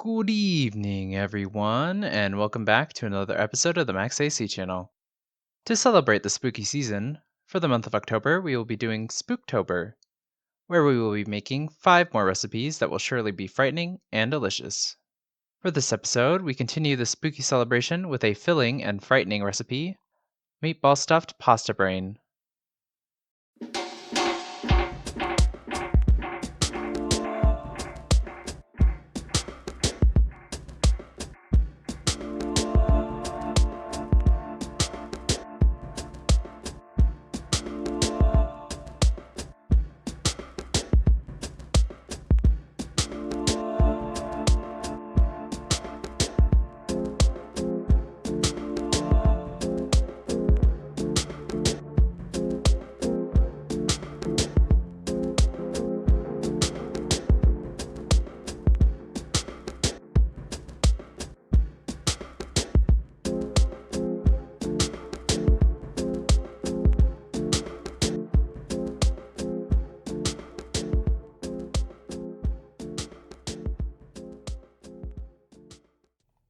Good evening, everyone, and welcome back to another episode of the Max AC channel. To celebrate the spooky season, for the month of October, we will be doing Spooktober, where we will be making 5 more recipes that will surely be frightening and delicious. For this episode, we continue the spooky celebration with a filling and frightening recipe, Meatball-Stuffed Pasta Brain.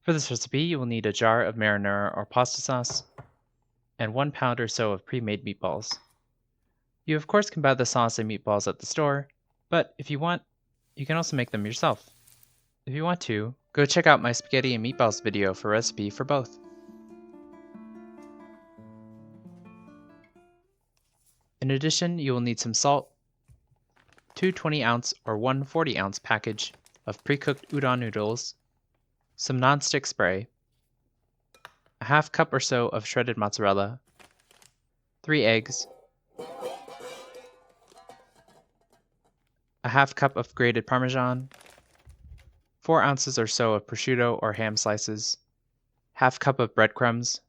For this recipe, you will need a jar of marinara or pasta sauce, and 1 pound or so of pre-made meatballs. You of course can buy the sauce and meatballs at the store, but if you want, you can also make them yourself. If you want to, go check out my spaghetti and meatballs video for a recipe for both. In addition, you will need some salt, 2 20-ounce or 1 40-ounce package of pre-cooked udon noodles, some non-stick spray, a half cup or so of shredded mozzarella, 3 eggs, a half cup of grated parmesan, 4 ounces or so of prosciutto or ham slices, half cup of breadcrumbs,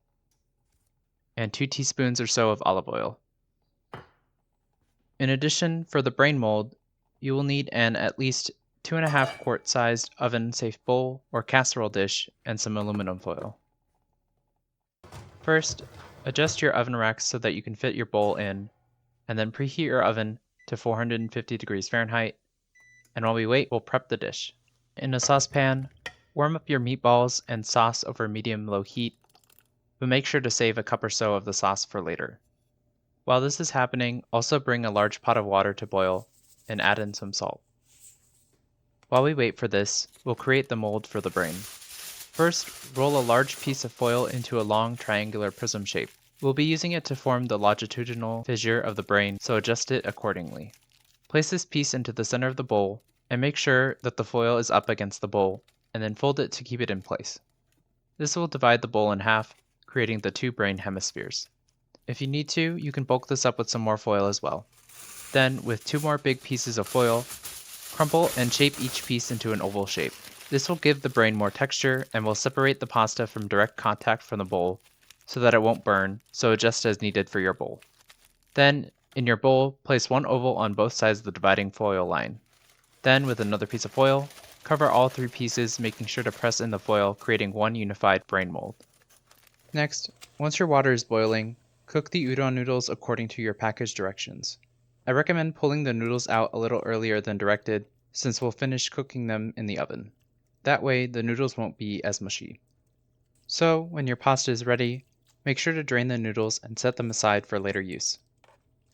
and 2 teaspoons or so of olive oil. In addition, for the brain mold, you will need an at least 2.5 quart sized oven-safe bowl or casserole dish and some aluminum foil. First, adjust your oven rack so that you can fit your bowl in, and then preheat your oven to 450 degrees Fahrenheit, and while we wait, we'll prep the dish. In a saucepan, warm up your meatballs and sauce over medium-low heat, but make sure to save a cup or so of the sauce for later. While this is happening, also bring a large pot of water to boil and add in some salt. While we wait for this, we'll create the mold for the brain. First, roll a large piece of foil into a long triangular prism shape. We'll be using it to form the longitudinal fissure of the brain, so adjust it accordingly. Place this piece into the center of the bowl, and make sure that the foil is up against the bowl, and then fold it to keep it in place. This will divide the bowl in half, creating the 2 brain hemispheres. If you need to, you can bulk this up with some more foil as well. Then, with 2 more big pieces of foil, crumple and shape each piece into an oval shape. This will give the brain more texture and will separate the pasta from direct contact from the bowl so that it won't burn, so adjust as needed for your bowl. Then, in your bowl, place 1 oval on both sides of the dividing foil line. Then, with another piece of foil, cover all 3 pieces, making sure to press in the foil, creating 1 unified brain mold. Next, once your water is boiling, cook the udon noodles according to your package directions. I recommend pulling the noodles out a little earlier than directed, since we'll finish cooking them in the oven. That way, the noodles won't be as mushy. So, when your pasta is ready, make sure to drain the noodles and set them aside for later use.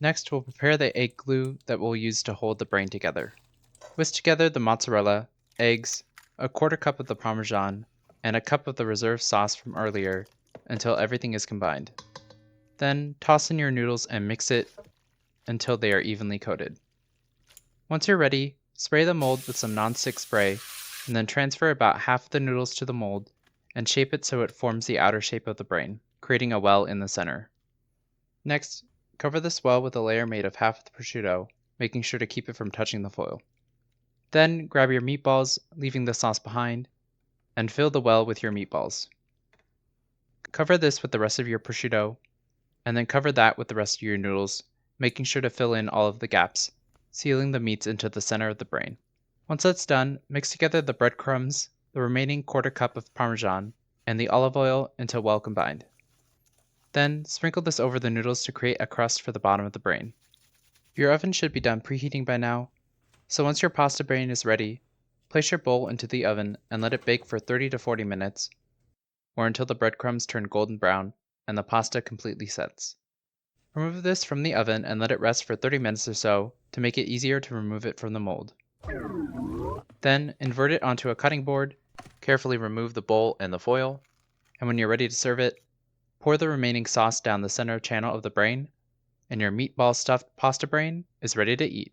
Next, we'll prepare the egg glue that we'll use to hold the brain together. Whisk together the mozzarella, eggs, a quarter cup of the parmesan, and a cup of the reserved sauce from earlier until everything is combined. Then, toss in your noodles and mix it until they are evenly coated. Once you're ready, spray the mold with some non-stick spray, and then transfer about half the noodles to the mold and shape it so it forms the outer shape of the brain, creating a well in the center. Next, cover this well with a layer made of half the prosciutto, making sure to keep it from touching the foil. Then, grab your meatballs, leaving the sauce behind, and fill the well with your meatballs. Cover this with the rest of your prosciutto, and then cover that with the rest of your noodles, making sure to fill in all of the gaps, sealing the meats into the center of the brain. Once that's done, mix together the breadcrumbs, the remaining quarter cup of parmesan, and the olive oil until well combined. Then, sprinkle this over the noodles to create a crust for the bottom of the brain. Your oven should be done preheating by now, so once your pasta brain is ready, Place your bowl into the oven and let it bake for 30 to 40 minutes, or until the breadcrumbs turn golden brown and the pasta completely sets. Remove this from the oven and let it rest for 30 minutes or so to make it easier to remove it from the mold. Then invert it onto a cutting board, carefully remove the bowl and the foil, and when you're ready to serve it, pour the remaining sauce down the center channel of the brain, and your meatball-stuffed pasta brain is ready to eat.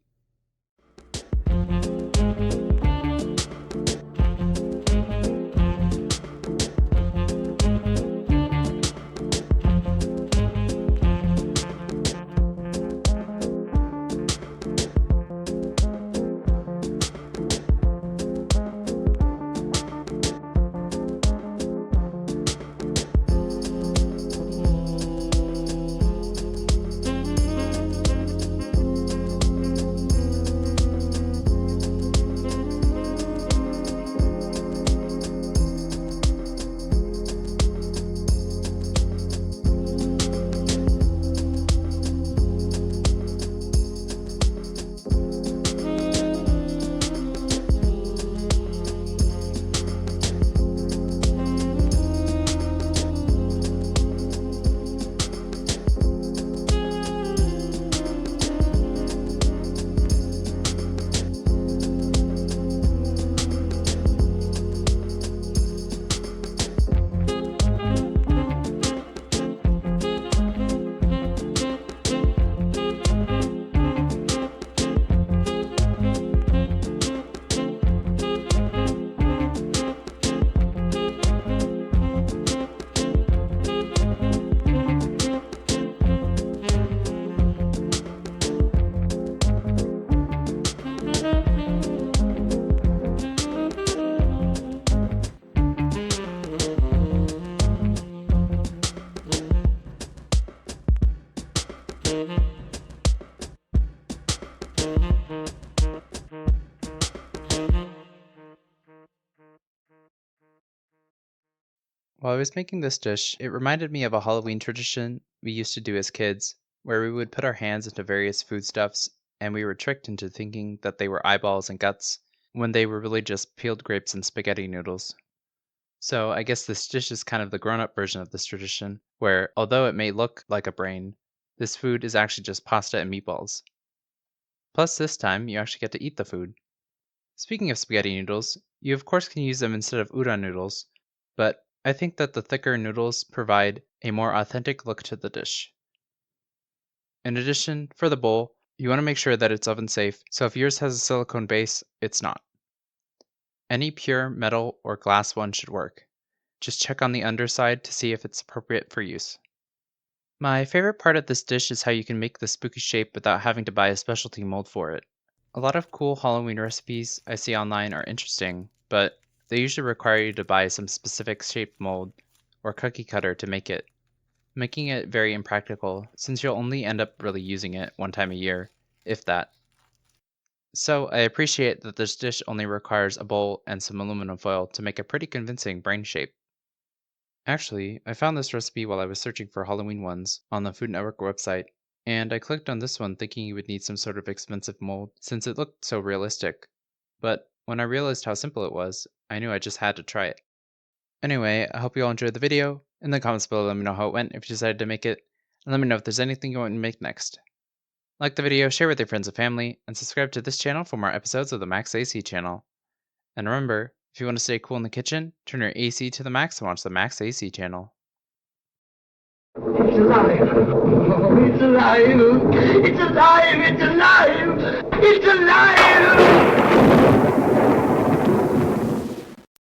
While I was making this dish, it reminded me of a Halloween tradition we used to do as kids, where we would put our hands into various foodstuffs, and we were tricked into thinking that they were eyeballs and guts, when they were really just peeled grapes and spaghetti noodles. So I guess this dish is kind of the grown-up version of this tradition, where although it may look like a brain, this food is actually just pasta and meatballs. Plus this time, you actually get to eat the food. Speaking of spaghetti noodles, you of course can use them instead of udon noodles, but I think that the thicker noodles provide a more authentic look to the dish. In addition, for the bowl, you want to make sure that it's oven safe, so if yours has a silicone base, it's not. Any pure metal or glass one should work. Just check on the underside to see if it's appropriate for use. My favorite part of this dish is how you can make the spooky shape without having to buy a specialty mold for it. A lot of cool Halloween recipes I see online are interesting, but they usually require you to buy some specific shaped mold or cookie cutter to make it, making it very impractical since you'll only end up really using it one time a year, if that. So I appreciate that this dish only requires a bowl and some aluminum foil to make a pretty convincing brain shape. Actually, I found this recipe while I was searching for Halloween ones on the Food Network website, and I clicked on this one thinking you would need some sort of expensive mold since it looked so realistic. But when I realized how simple it was, I knew I just had to try it. Anyway, I hope you all enjoyed the video. In the comments below, let me know how it went if you decided to make it, and let me know if there's anything you want me to make next. Like the video, share with your friends and family, and subscribe to this channel for more episodes of the Max AC channel. And remember, if you want to stay cool in the kitchen, turn your AC to the max and watch the Max AC channel. It's alive! Oh, it's alive! It's alive! It's alive! It's alive!